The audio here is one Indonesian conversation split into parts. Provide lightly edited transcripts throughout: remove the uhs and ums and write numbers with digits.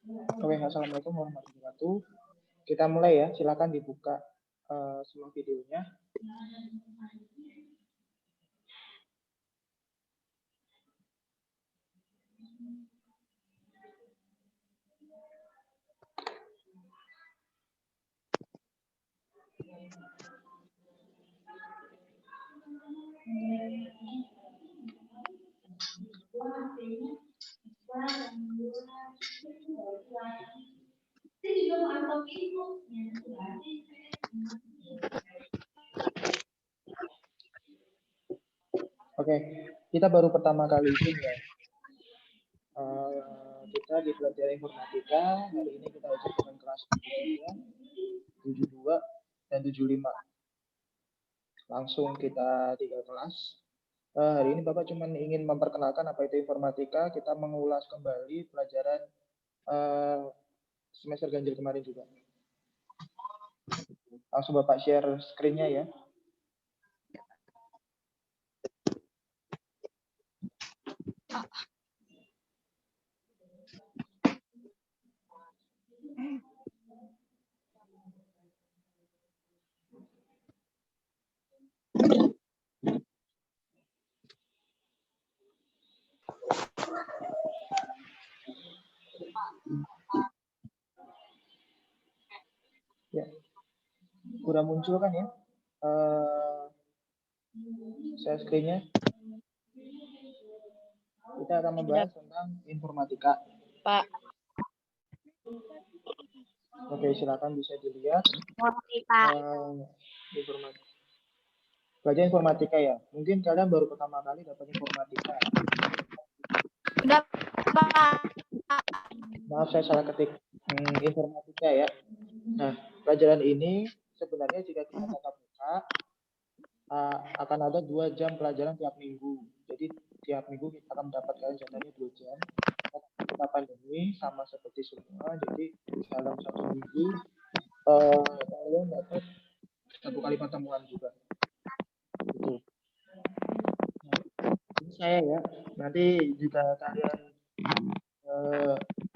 Oke, assalamualaikum warahmatullahi wabarakatuh. Kita mulai ya, silakan dibuka semua videonya. Oke, kita baru pertama kali Zoom ya. Kita di pelajaran informatika, hari ini kita uji dengan kelas 72 dan 75. Langsung kita 3 kelas. Hari ini Bapak cuma ingin memperkenalkan apa itu informatika, kita mengulas kembali pelajaran semester ganjil kemarin juga. Langsung Bapak share screen-nya ya. Ya, sudah muncul kan ya? Share screen-nya. Kita akan membahas tentang informatika. Pak. Oke, silakan bisa dilihat. Informatika. Belajar informatika ya. Mungkin kalian baru pertama kali dapat informatika. Udah, Pak. Maaf saya salah ketik informatika ya. Nah, pelajaran ini sebenarnya jika kita tatap muka akan ada 2 jam pelajaran tiap minggu. Jadi tiap minggu kita akan mendapatkan jatahnya 2 jam. Kita pandemi sama seperti semua. Jadi dalam 1 minggu kalian dapat 1 kali pertemuan juga. Gitu. Nah, ini saya ya. Nanti jika kalian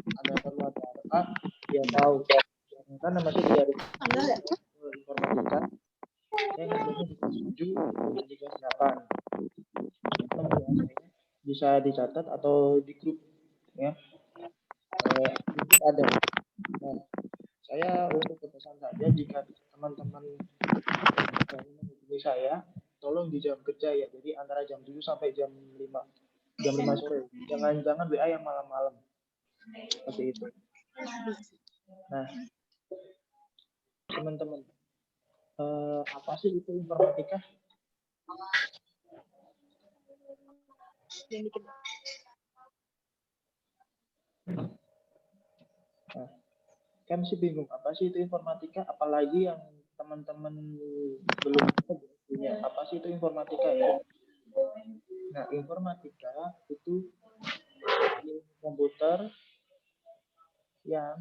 ada perlu apa ya tahu karena masih dari informatika saya ngerjainnya di kelas 7 dan di kelas 8 bisa dicatat atau di grup ya ada. Nah, saya untuk pesan saja jika teman-teman menghubungi saya tolong di jam kerja ya, jadi antara jam 7 sampai jam 5 sore, jangan WA yang malam-malam seperti itu. Nah, teman-teman, apa sih itu informatika? Nah, kan masih bingung apa sih itu informatika, apalagi yang teman-teman belum punya apa sih itu informatika ya. Nah, informatika itu komputer yang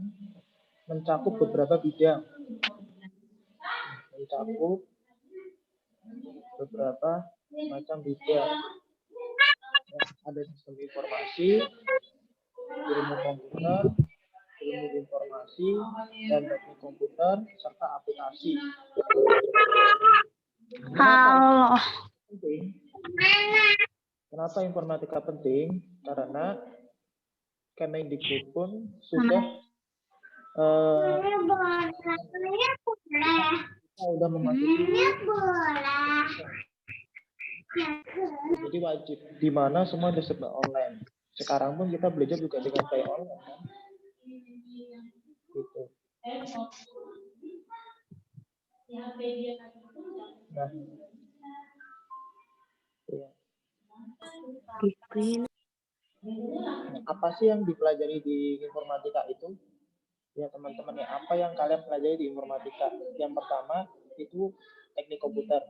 mencakup beberapa bidang, mencakup beberapa macam bidang. Ada sistem informasi, ilmu komputer, ilmu informasi, dan teknik komputer, serta aplikasi. Halo. Kenapa informatika penting? Karena Kemendikbud pun sudah sudah memasuki jadi wajib, di mana semua disebut online. Sekarang pun kita belajar juga dengan kayak online kan? Gitu. Nah, ya. Apa sih yang dipelajari di informatika itu? Ya teman-teman ya, apa yang kalian pelajari di informatika? Yang pertama itu teknik komputer.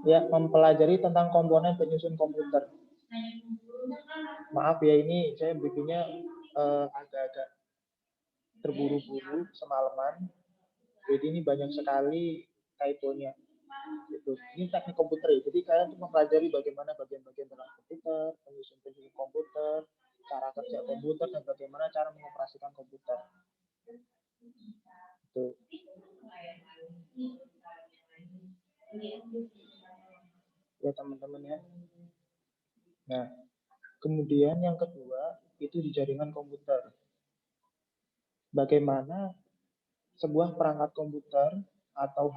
Ya, mempelajari tentang komponen penyusun komputer. Maaf ya, ini saya bikinnya agak-agak terburu-buru semalaman. Jadi ini banyak sekali typo-nya. Gitu. Ini teknik komputer ya. Jadi kalian tuh mempelajari bagaimana bagian-bagian dalam komputer, penyusun komputer, cara kerja komputer dan bagaimana cara mengoperasikan komputer. Tuh. Ya teman-teman ya. Nah, kemudian yang kedua itu di jaringan komputer. Bagaimana sebuah perangkat komputer atau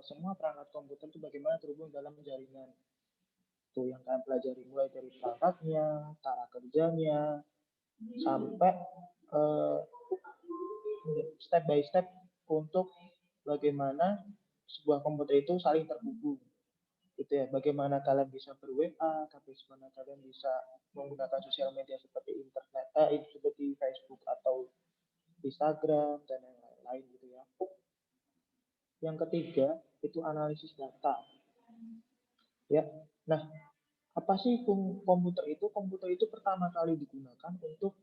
semua perangkat komputer itu bagaimana terhubung dalam jaringan. Tuh yang kalian pelajari mulai dari perangkatnya, cara kerjanya, sampai step by step untuk bagaimana sebuah komputer itu saling terhubung. Gitu ya, bagaimana kalian bisa ber-WA, bagaimana kalian bisa menggunakan sosial media seperti internet, seperti Facebook atau Instagram dan yang lain-lain gitu ya. Yang ketiga itu analisis data. Ya, nah apa sih komputer itu? Komputer itu pertama kali digunakan untuk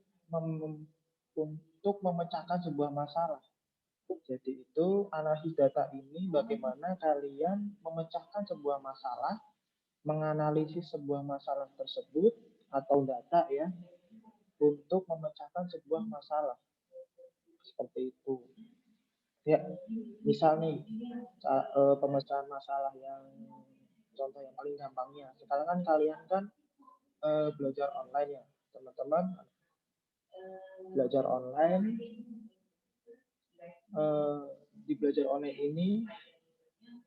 memecahkan sebuah masalah. Jadi itu analisis data ini bagaimana kalian memecahkan sebuah masalah, menganalisis sebuah masalah tersebut atau data ya, untuk memecahkan sebuah masalah. Seperti itu. Ya, misal nih pemecahan masalah yang contoh yang paling gampangnya. Sekarang kan kalian kan belajar online ya, teman-teman. Belajar online di belajar online ini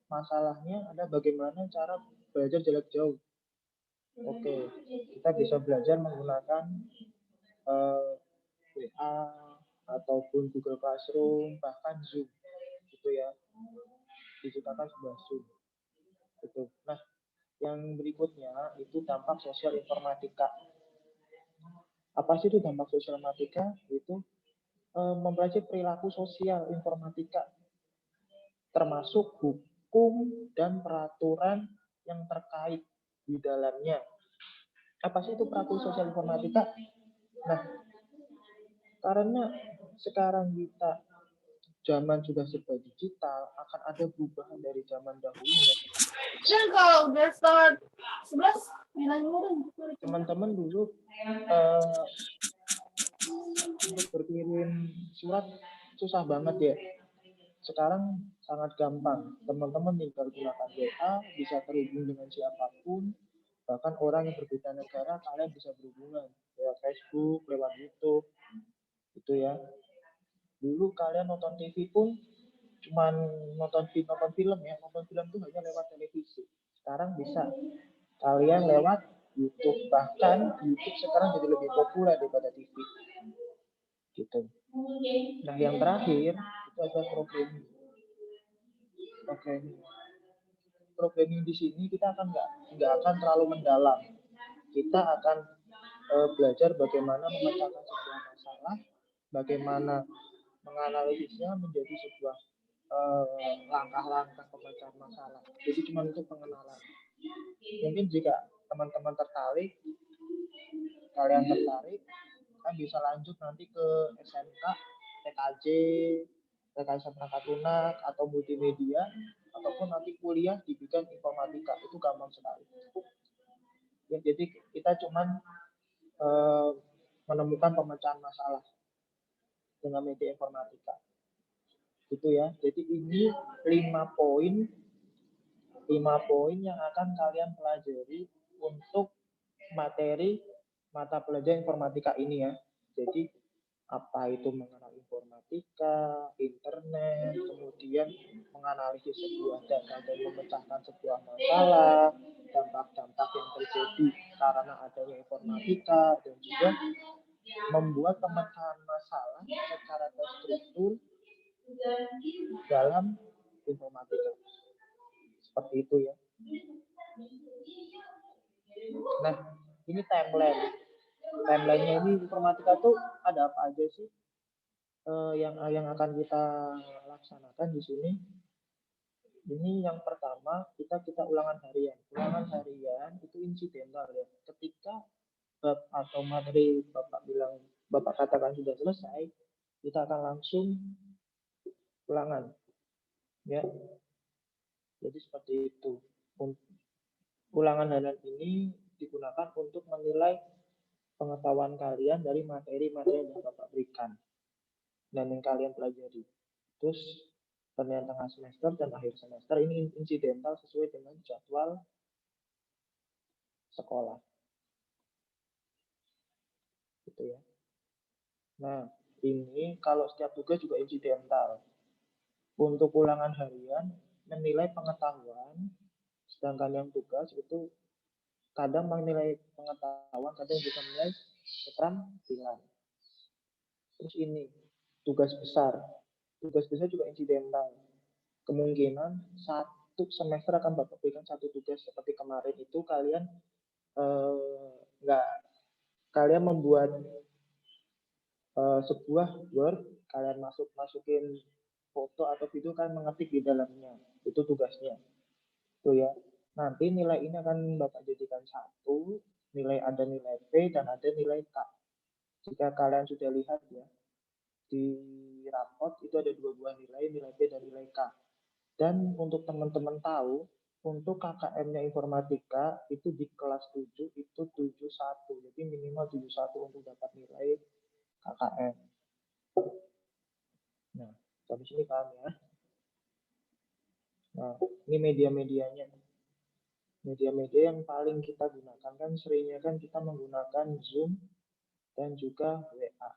masalahnya ada bagaimana cara belajar jarak jauh. Oke, kita bisa belajar menggunakan WA ataupun Google Classroom, bahkan Zoom, gitu ya. Diciptakan sebuah Zoom. Gitu. Nah, yang berikutnya itu dampak sosial informatika. Apa sih itu dampak sosial informatika? Itu mempelajari perilaku sosial informatika, termasuk hukum dan peraturan yang terkait di dalamnya. Apa sih itu perilaku sosial informatika? Nah, karena sekarang kita zaman sudah serba digital, akan ada perubahan dari zaman dahulu. Dan kalau udah start 11, teman-teman dulu untuk berkirim surat susah banget ya. Sekarang sangat gampang. Teman-teman tinggal gunakan WA, bisa terhubung dengan siapapun. Bahkan orang yang berbeda negara, kalian bisa berhubungan lewat Facebook, lewat YouTube. Itu ya. Dulu kalian nonton TV pun cuman nonton film ya. Nonton film itu hanya lewat televisi. Sekarang bisa kalian lewat YouTube. Bahkan YouTube sekarang jadi lebih populer daripada TV. Gitu. Nah, yang terakhir itu adalah programming. Programming di sini kita akan nggak akan terlalu mendalam. Kita akan belajar bagaimana memecahkan sebuah masalah, bagaimana menganalisisnya menjadi sebuah langkah-langkah pemecahan masalah. Jadi cuma untuk pengenalan. Mungkin jika teman-teman tertarik, kalian tertarik, kan bisa lanjut nanti ke SMK, TKJ, TKJ perangkat lunak atau multimedia, ataupun nanti kuliah di bidang informatika. Itu gampang sekali. Ya, jadi kita cuman menemukan pemecahan masalah dengan media informatika. Gitu ya. Jadi ini 5 poin yang akan kalian pelajari untuk materi mata pelajaran informatika ini ya. Jadi apa itu mengenal informatika, internet, kemudian menganalisis sebuah data dan memecahkan sebuah masalah, dampak-dampak yang terjadi karena adanya informatika, dan juga membuat pemecahan masalah secara terstruktur dalam informatika. Seperti itu ya. Nah, ini timeline. Timeline-nya ini informatika tuh ada apa aja sih yang akan kita laksanakan di sini? Ini yang pertama kita ulangan harian. Ulangan harian itu insidental ya. Ketika bab atau materi Bapak katakan sudah selesai, kita akan langsung ulangan. Ya. Jadi seperti itu. Ulangan harian ini digunakan untuk menilai pengetahuan kalian dari materi-materi yang Bapak berikan dan yang kalian pelajari. Terus penilaian tengah semester dan akhir semester ini insidental sesuai dengan jadwal sekolah. Gitu ya. Nah, ini kalau setiap tugas juga insidental. Untuk ulangan harian menilai pengetahuan, sedangkan yang tugas itu kadang menilai pengetahuan, kadang juga menilai keterampilan. Terus ini tugas besar. Tugas besar juga insidental. Kemungkinan satu semester akan Bapak berikan satu tugas seperti kemarin itu kalian kalian membuat sebuah Word, kalian masukin foto atau video, kalian mengetik di dalamnya. Itu tugasnya. Tuh ya. Nanti nilai ini akan Bapak jadikan satu, ada nilai P dan ada nilai K. Jika kalian sudah lihat ya, di rapot itu ada dua buah nilai P dan nilai K. Dan untuk teman-teman tahu, untuk KKM-nya informatika itu di kelas 7 itu 71. Jadi minimal 71 untuk dapat nilai KKM. Nah, sampai sini paham ya. Nah, ini media-medianya. Media-media yang paling kita gunakan kan seringnya kan kita menggunakan Zoom dan juga WA.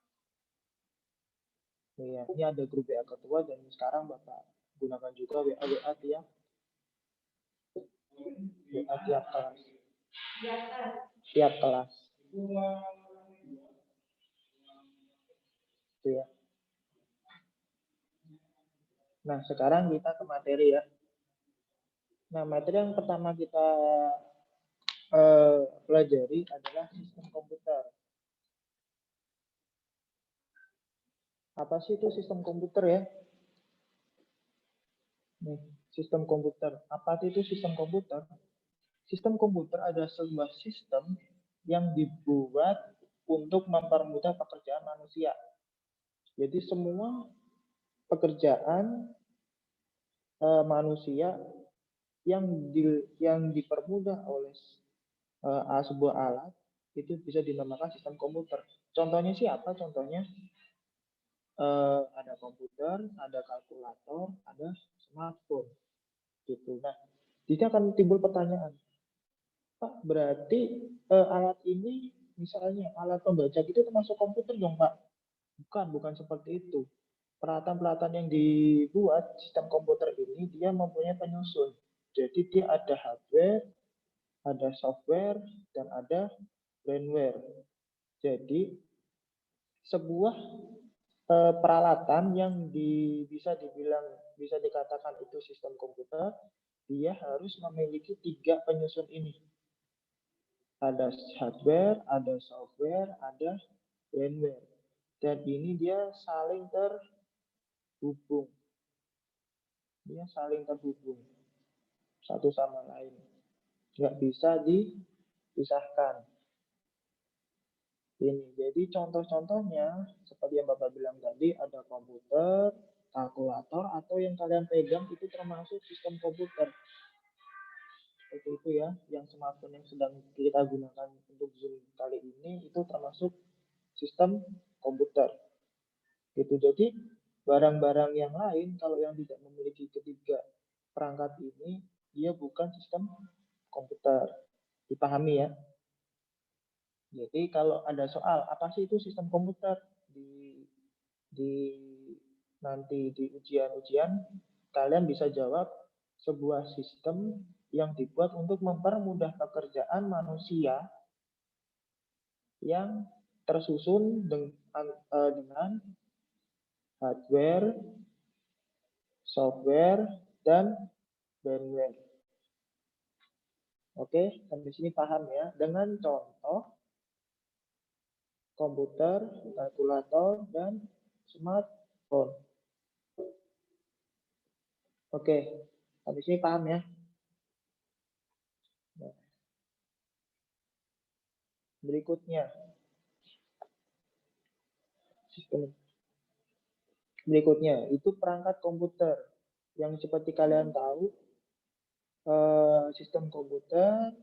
Ya, ini ada grup WA ketua dan sekarang Bapak gunakan juga WA tiap kelas. Tiap kelas. Itu ya. Nah, sekarang kita ke materi ya. Nah, materi yang pertama kita pelajari adalah sistem komputer. Apa sih itu sistem komputer ya? Nih, sistem komputer. Apa itu sistem komputer? Sistem komputer adalah sebuah sistem yang dibuat untuk mempermudah pekerjaan manusia. Jadi semua pekerjaan manusia yang dipermudah oleh sebuah alat itu bisa dinamakan sistem komputer. Contohnya siapa? Contohnya ada komputer, ada kalkulator, ada smartphone. Gitu. Nah, jadi akan timbul pertanyaan, Pak, berarti alat ini misalnya alat pembaca itu termasuk komputer dong, Pak? Bukan seperti itu. Peralatan-peralatan yang dibuat sistem komputer ini dia mempunyai penyusun. Jadi dia ada hardware, ada software, dan ada firmware. Jadi sebuah peralatan yang bisa dikatakan itu sistem komputer, dia harus memiliki 3 penyusun ini. Ada hardware, ada software, ada firmware. Dan ini dia saling terhubung. Dia saling terhubung satu sama lain. Nggak bisa dipisahkan. Ini. Jadi contoh-contohnya seperti yang Bapak bilang tadi, ada komputer, kalkulator, atau yang kalian pegang itu termasuk sistem komputer. Seperti itu ya, yang smartphone yang sedang kita gunakan untuk Zoom kali ini itu termasuk sistem komputer. Gitu. Jadi barang-barang yang lain kalau yang tidak memiliki ketiga perangkat ini, dia bukan sistem komputer. Dipahami ya? Jadi kalau ada soal apa sih itu sistem komputer nanti di ujian-ujian kalian bisa jawab sebuah sistem yang dibuat untuk mempermudah pekerjaan manusia yang tersusun dengan hardware, software, dan firmware. Oke, sampai sini paham ya? Dengan contoh komputer, kalkulator, dan smartphone. Oke, sampai sini paham ya? Nah, berikutnya, sistem berikutnya itu perangkat komputer yang seperti kalian tahu sistem komputer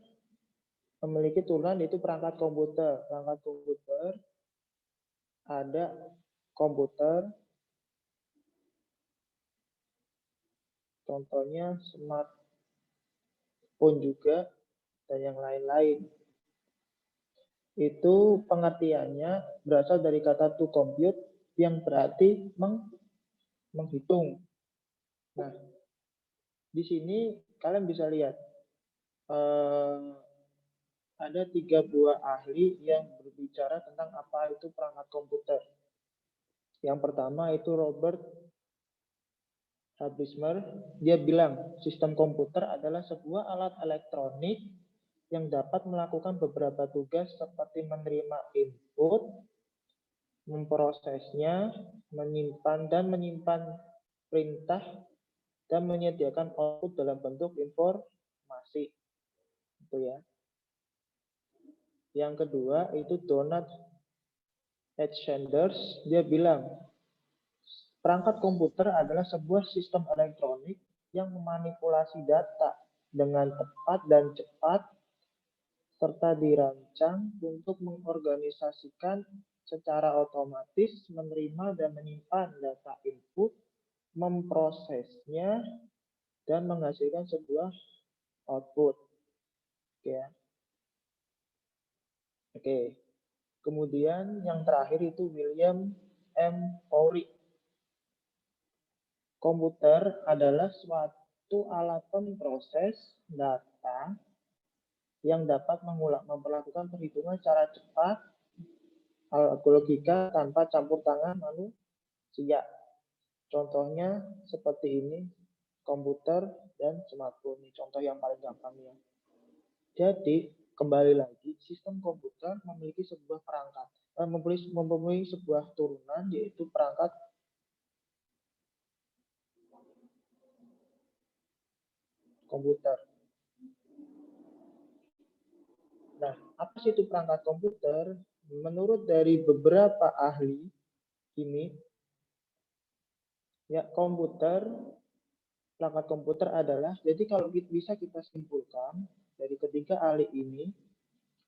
memiliki turunan yaitu perangkat komputer. Perangkat komputer ada komputer, contohnya smartphone juga, dan yang lain-lain. Itu pengertiannya berasal dari kata to compute yang berarti menghitung. Nah, di sini kalian bisa lihat ada 3 buah ahli yang berbicara tentang apa itu perangkat komputer. Yang pertama itu Robert Habsburg, dia bilang sistem komputer adalah sebuah alat elektronik yang dapat melakukan beberapa tugas seperti menerima input, memprosesnya, menyimpan perintah, dan menyediakan output dalam bentuk informasi. Itu ya. Yang kedua itu Donald H. Sanders, dia bilang perangkat komputer adalah sebuah sistem elektronik yang memanipulasi data dengan tepat dan cepat serta dirancang untuk mengorganisasikan secara otomatis, menerima dan menyimpan data input, memprosesnya, dan menghasilkan sebuah output. Oke. Oke. Kemudian yang terakhir itu William M. Corey. Komputer adalah suatu alat pemproses data yang dapat memperlakukan perhitungan secara cepat, logika tanpa campur tangan manusia. Contohnya seperti ini, komputer dan smartphone. Ini contoh yang paling gampang ya. Jadi, kembali lagi, sistem komputer memiliki sebuah perangkat, mempunyai sebuah turunan yaitu perangkat komputer. Nah, apa sih itu perangkat komputer? Menurut dari beberapa ahli ini, ya perangkat komputer adalah, jadi kalau bisa kita simpulkan dari ketiga ahli ini,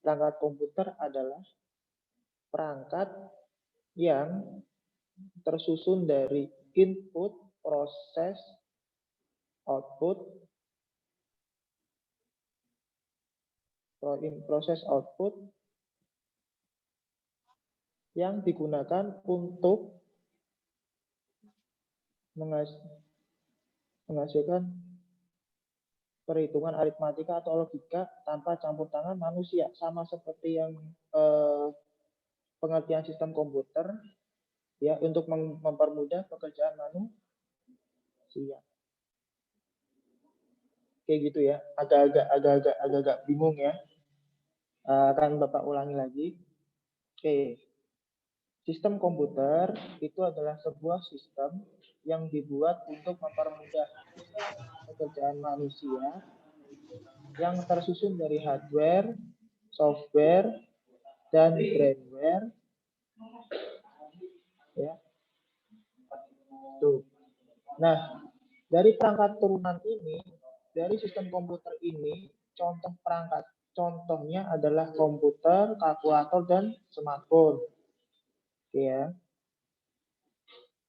perangkat komputer adalah perangkat yang tersusun dari input, proses, output yang digunakan untuk menghasilkan perhitungan aritmatika atau logika tanpa campur tangan manusia, sama seperti yang pengertian sistem komputer ya, untuk mempermudah pekerjaan manusia. Kayak gitu ya, agak-agak bingung ya. Akan Bapak ulangi lagi. Oke. Sistem komputer itu adalah sebuah sistem yang dibuat untuk mempermudah pekerjaan manusia yang tersusun dari hardware, software, dan firmware. Ya. Tuh. Nah, dari perangkat turunan ini, dari sistem komputer ini, contohnya adalah komputer, kalkulator, dan smartphone. Oke ya.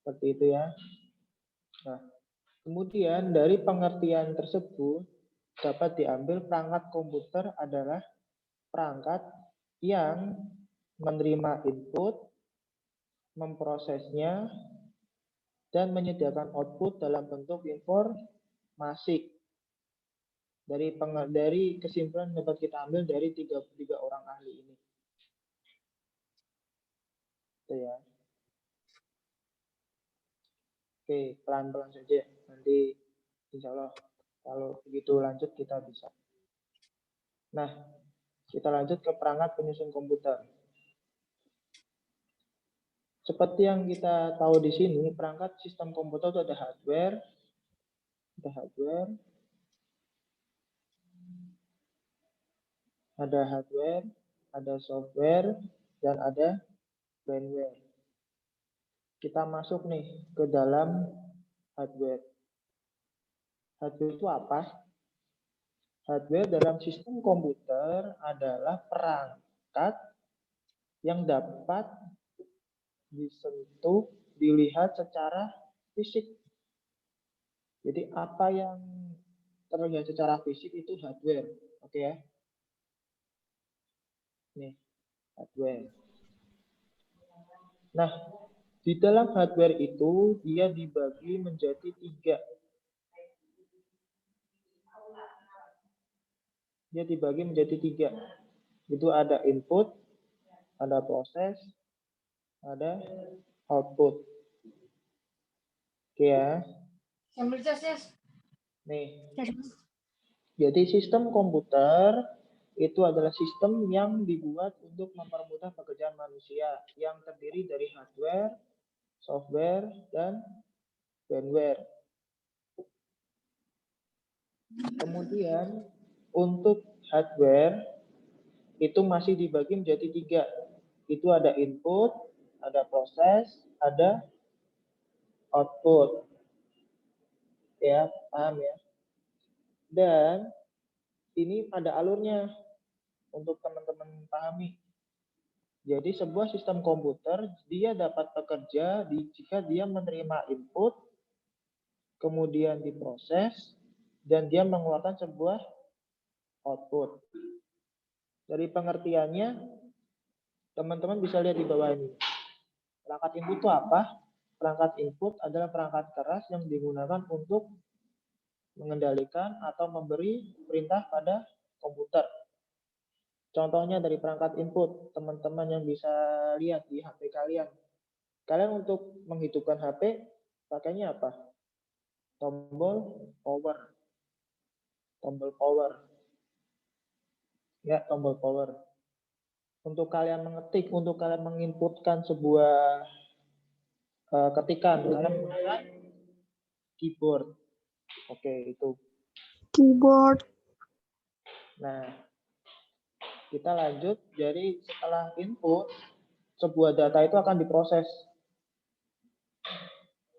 Seperti itu ya. Nah, kemudian dari pengertian tersebut dapat diambil perangkat komputer adalah perangkat yang menerima input, memprosesnya, dan menyediakan output dalam bentuk informasi. Dari kesimpulan dapat kita ambil dari tiga orang ahli ini. Itu ya. Oke, pelan-pelan saja. Nanti insya Allah kalau begitu lanjut kita bisa. Nah, kita lanjut ke perangkat penyusun komputer. Seperti yang kita tahu di sini, perangkat sistem komputer itu ada hardware, ada software, dan ada firmware. Kita masuk nih ke dalam hardware. Hardware itu apa? Hardware dalam sistem komputer adalah perangkat yang dapat disentuh, dilihat secara fisik. Jadi apa yang terlihat secara fisik itu hardware. Oke ya. Nih, hardware. Nah, di dalam hardware itu dia dibagi menjadi 3. Dia dibagi menjadi 3. Itu ada input, ada proses, ada output. Oke ya. Nih. Jadi sistem komputer itu adalah sistem yang dibuat untuk mempermudah pekerjaan manusia yang terdiri dari hardware, software, dan firmware. Kemudian untuk hardware itu masih dibagi menjadi 3. Itu ada input, ada proses, ada output. Ya, paham ya? Dan ini ada alurnya untuk teman-teman pahami. Jadi sebuah sistem komputer dia dapat bekerja jika dia menerima input, kemudian diproses, dan dia mengeluarkan sebuah output. Dari pengertiannya, teman-teman bisa lihat di bawah ini. Perangkat input itu apa? Perangkat input adalah perangkat keras yang digunakan untuk mengendalikan atau memberi perintah pada komputer. Contohnya dari perangkat input, teman-teman yang bisa lihat di HP kalian. Kalian untuk menghidupkan HP, pakainya apa? Tombol power. Tombol power. Ya, tombol power. Untuk kalian mengetik, untuk kalian menginputkan sebuah ketikan, kalian menggunakan keyboard. Oke, itu. Keyboard. Nah, kita lanjut. Jadi setelah input, sebuah data itu akan diproses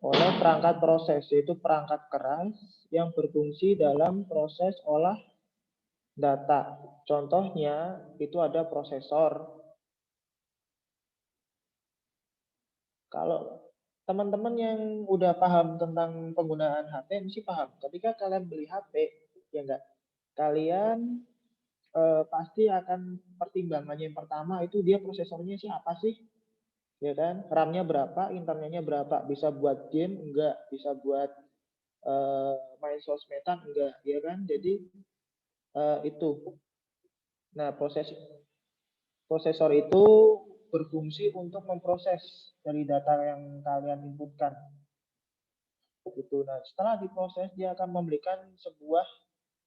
oleh perangkat proses, yaitu perangkat keras yang berfungsi dalam proses olah data. Contohnya itu ada prosesor. Kalau teman-teman yang udah paham tentang penggunaan HP mesti paham. Ketika kalian beli HP, ya enggak, kalian pasti akan pertimbangannya yang pertama itu dia prosesornya siapa sih? Ya kan? RAM-nya berapa, internetnya berapa? Bisa buat game enggak? Bisa buat main sosmedan enggak? Ya kan? Jadi itu. Nah, prosesor itu berfungsi untuk memproses dari data yang kalian inputkan. Gitu. Nah, setelah diproses dia akan memberikan sebuah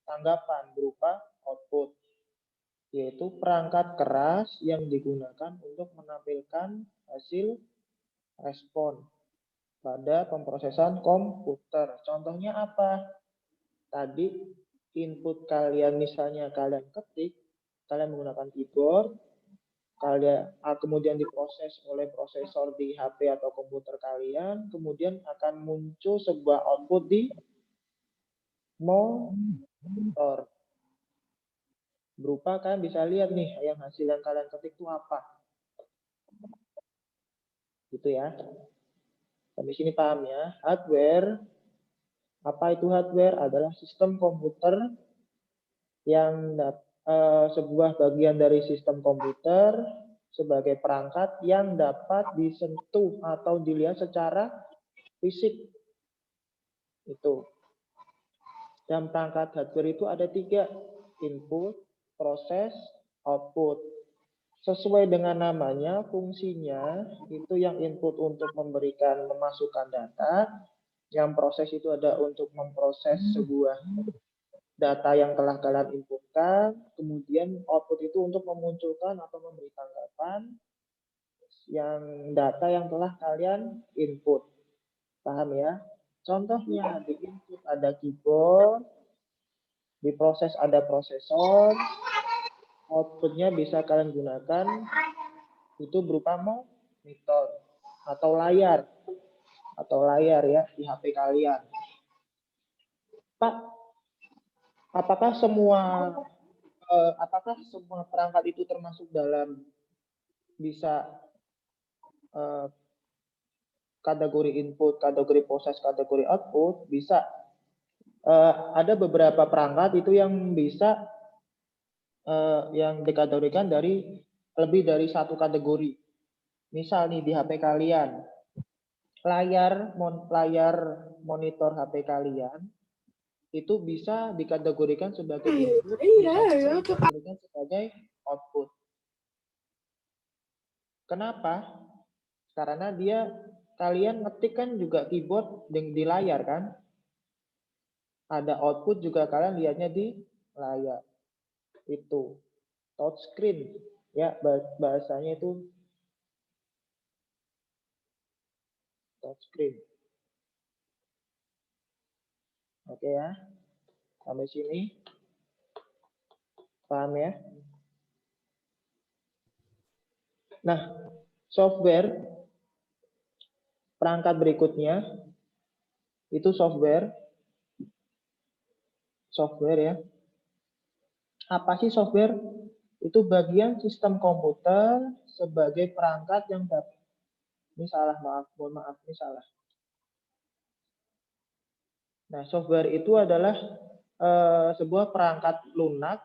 tanggapan berupa output, yaitu perangkat keras yang digunakan untuk menampilkan hasil respon pada pemrosesan komputer. Contohnya apa? Tadi input kalian misalnya kalian ketik, kalian menggunakan keyboard, kalian kemudian diproses oleh prosesor di HP atau komputer kalian, kemudian akan muncul sebuah output di monitor. Berupa kalian bisa lihat nih yang hasil yang kalian ketik itu apa. Gitu ya. Sampai sini paham ya. Hardware, apa itu hardware? Adalah sistem komputer yang sebuah bagian dari sistem komputer sebagai perangkat yang dapat disentuh atau dilihat secara fisik. Itu. Dan perangkat hardware itu ada 3, input, proses, output. Sesuai dengan namanya, fungsinya itu yang input untuk memasukkan data, yang proses itu ada untuk memproses sebuah data yang telah kalian inputkan, kemudian output itu untuk memunculkan atau memberi tanggapan yang data yang telah kalian input. Paham ya? Contohnya di input ada keyboard, di proses ada prosesor, outputnya bisa kalian gunakan itu berupa monitor atau layar ya di HP kalian. Pak, apakah semua perangkat itu termasuk dalam bisa kategori input, kategori proses, kategori output? Bisa. Ada beberapa perangkat itu yang bisa yang dikategorikan dari lebih dari satu kategori. Misal nih di HP kalian, layar monitor HP kalian itu bisa dikategorikan sebagai input, bisa dikategorikan sebagai output. Kenapa? Karena kalian ngetik kan juga keyboard di layar kan? Ada output juga kalian lihatnya di layar. Itu touchscreen ya, bahasanya itu touchscreen. Oke ya, sampai sini paham ya? Nah, software perangkat berikutnya itu software ya. Apa sih software? Itu bagian sistem komputer sebagai perangkat yang dapat. Ini salah, mohon maaf, ini salah. Nah, software itu adalah sebuah perangkat lunak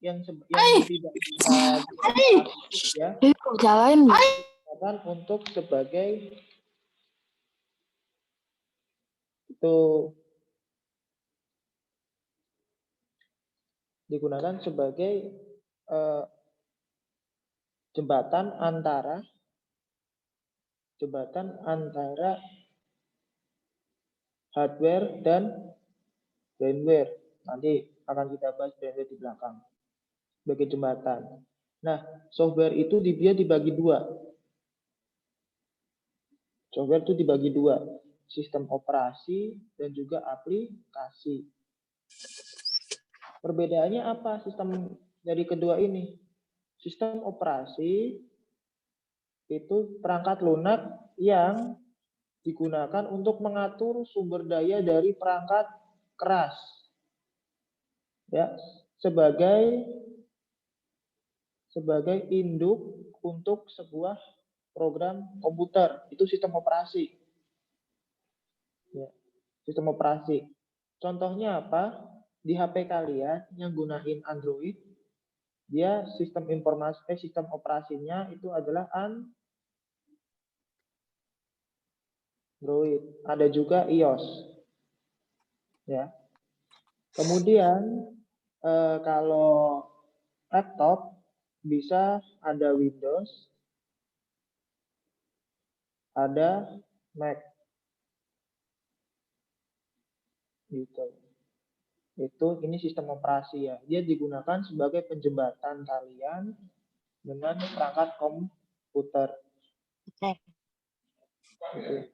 yang tidak bisa ya, untuk sebagai itu digunakan sebagai jembatan antara hardware dan firmware. Nanti akan kita bahas firmware di belakang sebagai jembatan. Nah, software itu dia dibagi dua. Software itu dibagi dua, sistem operasi dan juga aplikasi. Perbedaannya apa sistem dari kedua ini? Sistem operasi itu perangkat lunak yang digunakan untuk mengatur sumber daya dari perangkat keras. Ya, sebagai induk untuk sebuah program komputer, itu sistem operasi. Ya, sistem operasi. Contohnya apa? Di HP kalian yang gunain Android, dia sistem operasinya itu adalah Android. Ada juga iOS. Ya. Kemudian kalau laptop bisa ada Windows, ada Mac. Gitu. Ini sistem operasi ya. Dia digunakan sebagai penjembatan kalian dengan perangkat komputer. Gitu.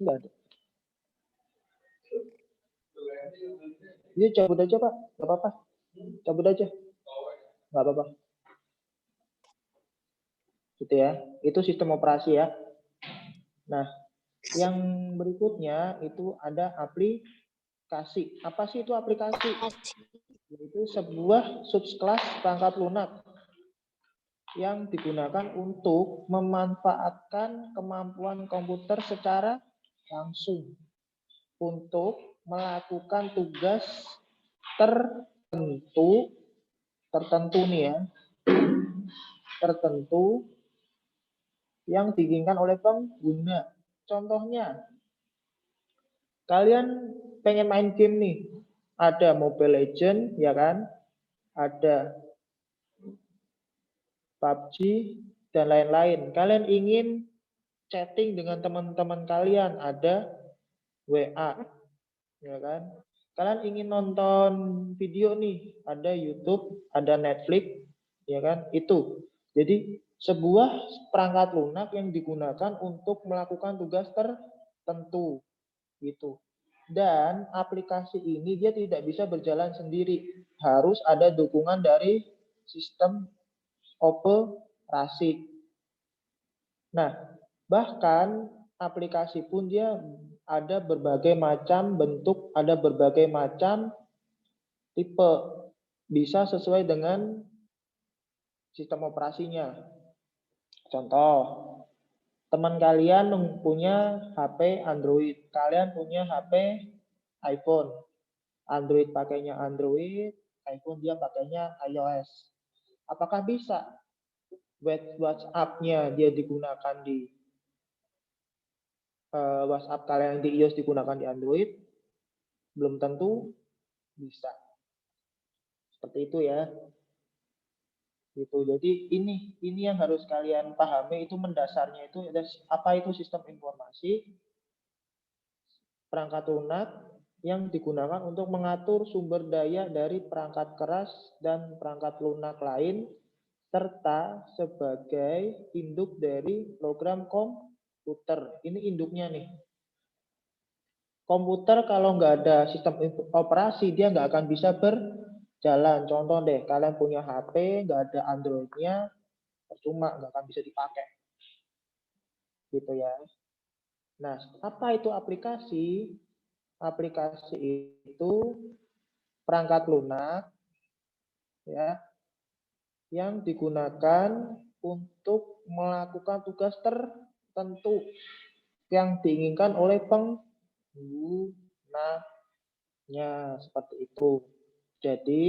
Enggak ada. Ini cabut aja Pak, nggak apa-apa. Cabut aja. Nggak apa-apa. Gitu ya. Itu sistem operasi ya. Nah, yang berikutnya itu ada aplikasi. Apa sih itu aplikasi? Itu sebuah subkelas perangkat lunak yang digunakan untuk memanfaatkan kemampuan komputer secara langsung untuk melakukan tugas tertentu nih ya, tertentu yang diinginkan oleh pengguna. Contohnya, kalian pengen main game nih, ada Mobile Legends ya kan, ada PUBG dan lain-lain. Kalian ingin chatting dengan teman-teman kalian, ada WA ya kan. Kalian ingin nonton video nih, ada YouTube, ada Netflix ya kan. Itu jadi sebuah perangkat lunak yang digunakan untuk melakukan tugas tertentu gitu. Dan aplikasi ini dia tidak bisa berjalan sendiri, harus ada dukungan dari sistem operasi. Nah, bahkan aplikasi pun dia ada berbagai macam bentuk, ada berbagai macam tipe. Bisa sesuai dengan sistem operasinya. Contoh, teman kalian punya HP Android, kalian punya HP iPhone. Android pakainya Android, iPhone dia pakainya iOS. Apakah bisa WhatsApp-nya dia digunakan di WhatsApp kalian di iOS digunakan di Android? Belum tentu bisa. Seperti itu ya. Gitu. Jadi ini yang harus kalian pahami, itu mendasarnya itu apa itu sistem informasi, perangkat lunak yang digunakan untuk mengatur sumber daya dari perangkat keras dan perangkat lunak lain, serta sebagai induk dari program komputer. Ini induknya nih. Komputer kalau nggak ada sistem operasi, dia nggak akan bisa berjalan. Contoh deh, kalian punya HP, nggak ada Android-nya, percuma, nggak akan bisa dipakai. Gitu ya. Nah, apa itu aplikasi? Aplikasi itu perangkat lunak ya yang digunakan untuk melakukan tugas tertentu yang diinginkan oleh penggunanya, seperti itu. Jadi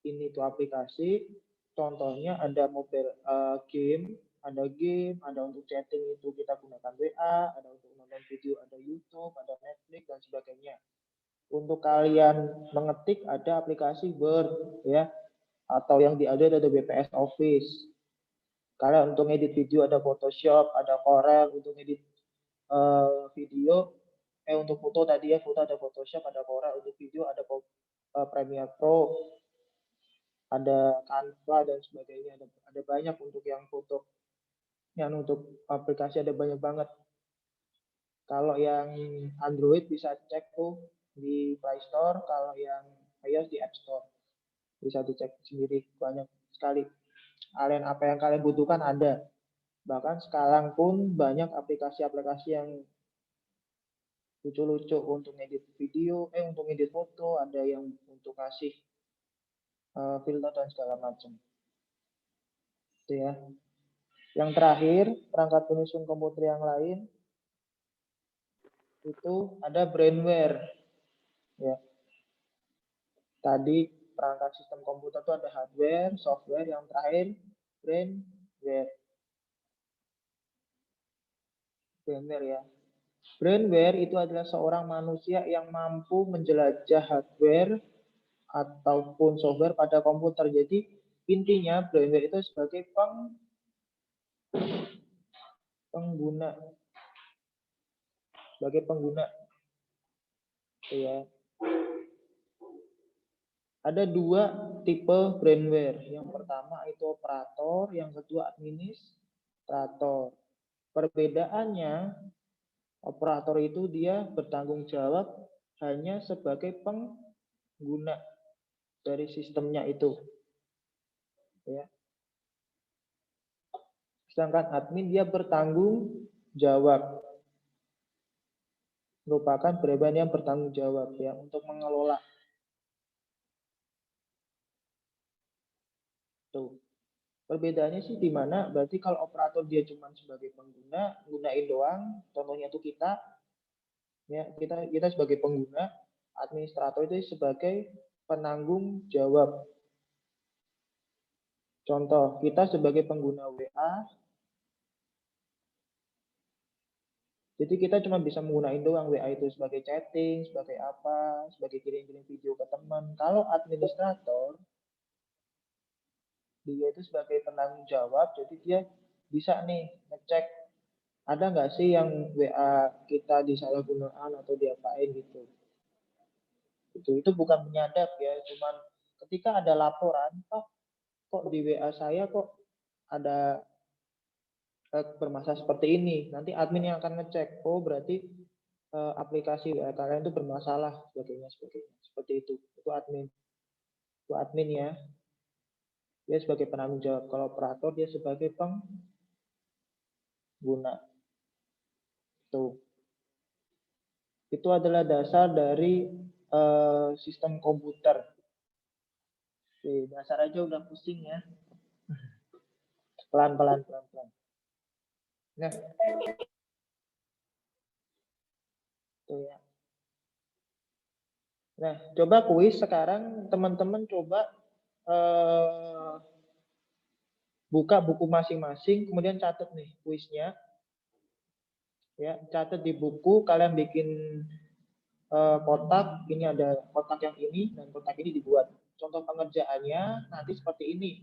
ini tuh aplikasi, contohnya ada mobile game, ada untuk chatting itu kita gunakan WA, ada untuk nonton video, ada YouTube, ada Netflix dan sebagainya. Untuk kalian mengetik ada aplikasi Word ya, atau yang ada WPS Office. Kalian untuk edit video ada Photoshop, ada Corel, untuk edit video, untuk foto tadi ya, foto ada Photoshop, ada Corel, untuk video ada Premiere Pro, ada Canva dan sebagainya, ada banyak untuk yang foto. Yang untuk aplikasi ada banyak banget. Kalau yang Android bisa cek tuh di Play Store, kalau yang iOS di App Store. Bisa dicek sendiri, banyak sekali. Apa yang kalian butuhkan ada. Bahkan sekarang pun banyak aplikasi-aplikasi yang lucu-lucu untuk edit video, untuk edit foto, ada yang untuk kasih filter dan segala macam. Itu ya. Yang terakhir, perangkat penyusun komputer yang lain itu ada brainware. Ya. Tadi perangkat sistem komputer itu ada hardware, software, yang terakhir brainware. Brainware ya. Brainware itu adalah seorang manusia yang mampu menjelajah hardware ataupun software pada komputer. Jadi intinya brainware itu sebagai pengguna, ya. Ada dua tipe brainware. Yang pertama itu operator, yang kedua administrator. Perbedaannya, operator itu dia bertanggung jawab hanya sebagai pengguna dari sistemnya itu. Ya. Sedangkan admin dia bertanggung jawab. Merupakan pribadi yang bertanggung jawab ya untuk mengelola. Tuh. Perbedaannya sih di mana? Berarti kalau operator dia cuma sebagai pengguna, gunain doang, contohnya itu kita, ya kita sebagai pengguna, administrator itu sebagai penanggung jawab. Contoh, kita sebagai pengguna WA, jadi kita cuma bisa menggunakan doang WA itu sebagai chatting, sebagai apa, sebagai kirim-kirim video ke teman. Kalau administrator, dia itu sebagai penanggung jawab, jadi dia bisa nih ngecek ada nggak sih yang WA kita disalahgunakan atau diapain gitu. Itu bukan menyadap ya, cuman ketika ada laporan, kok di WA saya kok ada bermasalah seperti ini, nanti admin yang akan ngecek, oh berarti aplikasi WA kalian itu bermasalah, sebagainya, seperti itu admin ya, dia sebagai penanggung jawab. Kalau operator dia sebagai pengguna. Tuh. Itu adalah dasar dari sistem komputer. Oke, dasar aja udah pusing ya. Pelan-pelan. Nah, tuh ya. Nah, coba kuis sekarang teman-teman coba buka buku masing-masing, kemudian catat nih kuisnya. Ya, catat di buku, kalian bikin kotak, ini ada kotak yang ini dan kotak ini dibuat. Contoh pengerjaannya nanti seperti ini.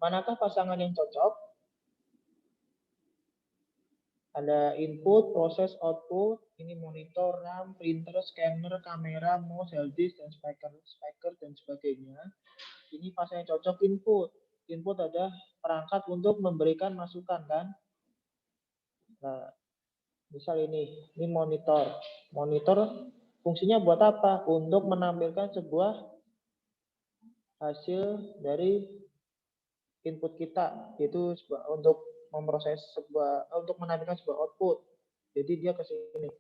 Manakah pasangan yang cocok? Ada input, proses, output, ini monitor, RAM, printer, scanner, kamera, mouse, hard disk, dan speaker, dan sebagainya. Ini pasangan yang cocok input. Input adalah perangkat untuk memberikan masukan kan. Nah, misal ini monitor. Monitor fungsinya buat apa? Untuk menampilkan sebuah hasil dari input kita, yaitu untuk memproses untuk menampilkan sebuah output. Jadi dia ke sini.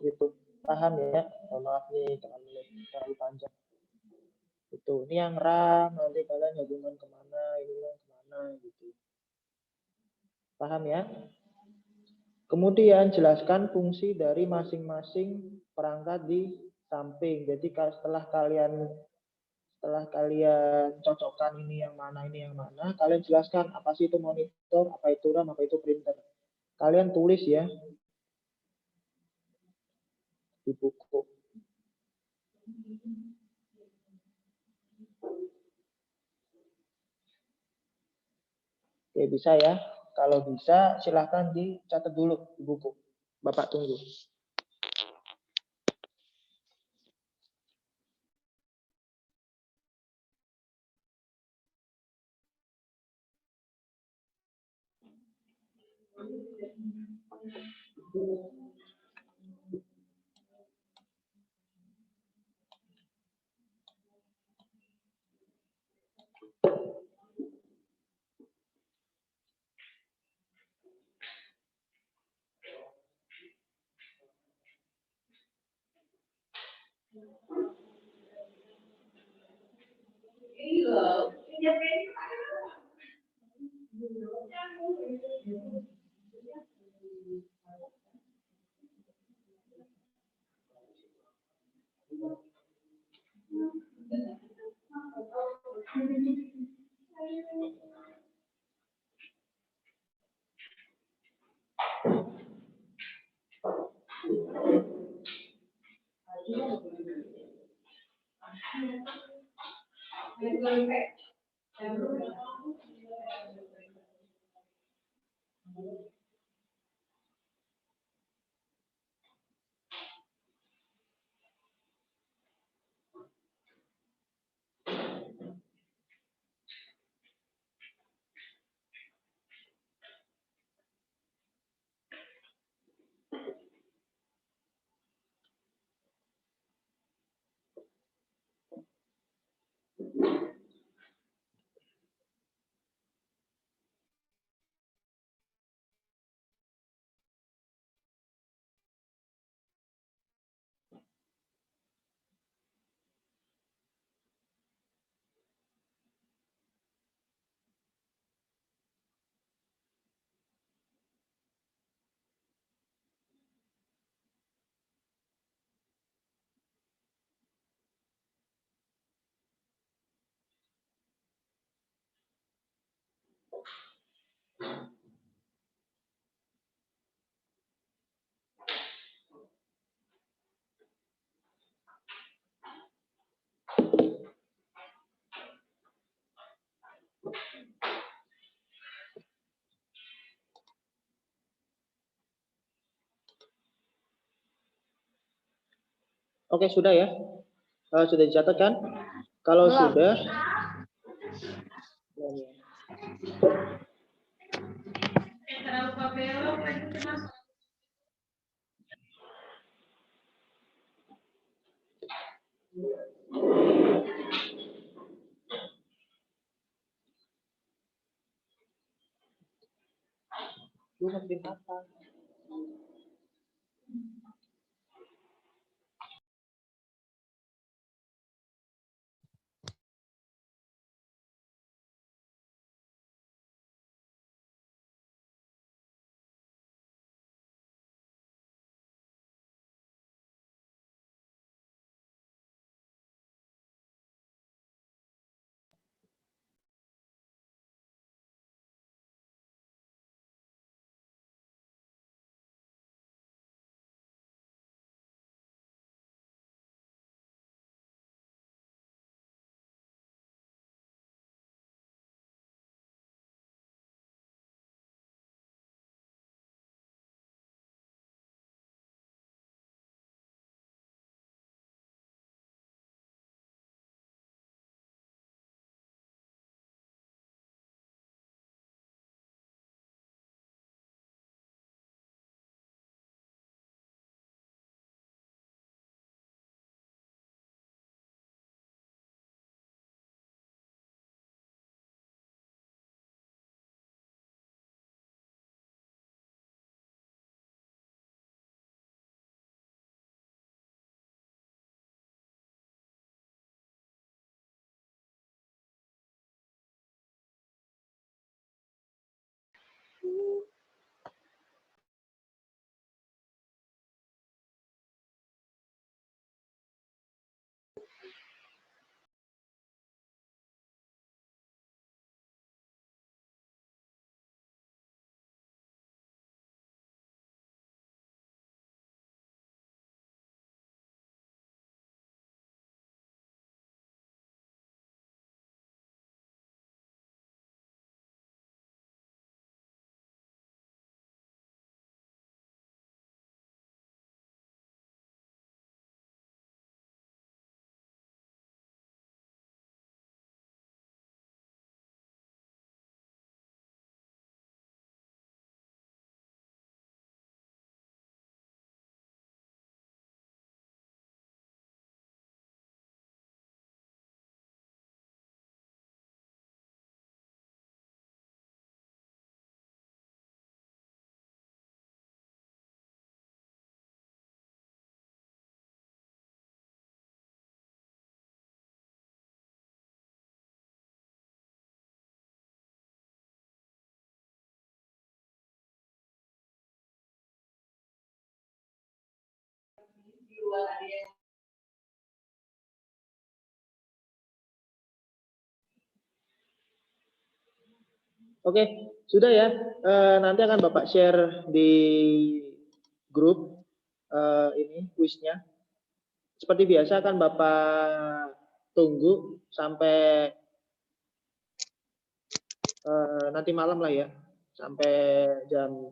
Gitu. Paham ya? Maaf nih terlalu panjang. Itu. Ini yang RAM, nanti kalian hubungan kemana, ini yang kemana gitu. Paham ya? Kemudian jelaskan fungsi dari masing-masing perangkat di samping. Jadi setelah kalian cocokkan ini yang mana, kalian jelaskan apa sih itu monitor, apa itu RAM, apa itu printer. Kalian tulis ya di buku. Oke, bisa ya. Kalau bisa, silahkan dicatat dulu di buku. Bapak tunggu. Oke, sudah ya? Sudah dicatat kan? Kalau Belum. sudah, Lu ngerti apa? Oke, sudah ya. Nanti akan Bapak share di grup ini kuisnya. Seperti biasa akan Bapak tunggu sampai nanti malam lah ya. Sampai jam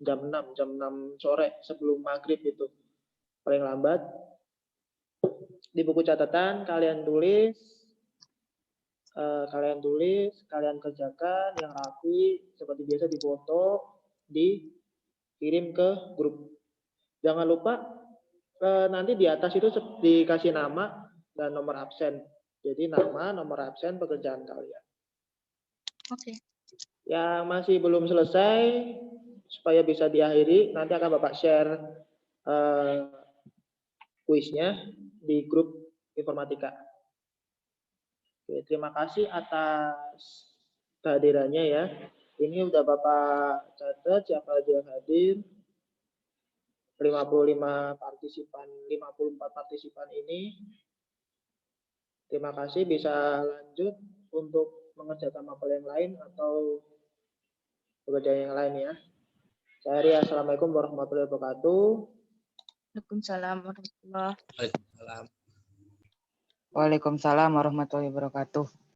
6 sore sebelum maghrib itu. Paling lambat. Di buku catatan kalian tulis, kalian kerjakan yang rapi, seperti biasa difoto, dikirim ke grup. Jangan lupa nanti di atas itu dikasih nama dan nomor absen. Jadi nama, nomor absen, pekerjaan kalian. Oke. Yang masih belum selesai, supaya bisa diakhiri, nanti akan Bapak share kuisnya di grup informatika. Oke, terima kasih atas kehadirannya ya. Ini udah Bapak catat siapa aja yang hadir. 54 partisipan ini. Terima kasih, bisa lanjut untuk mengerjakan mapel yang lain atau pekerjaan yang lain ya. Saya Ria, Assalamualaikum warahmatullahi wabarakatuh. Waalaikumsalam warahmatullahi wabarakatuh. Waalaikumsalam. Waalaikumsalam warahmatullahi wabarakatuh.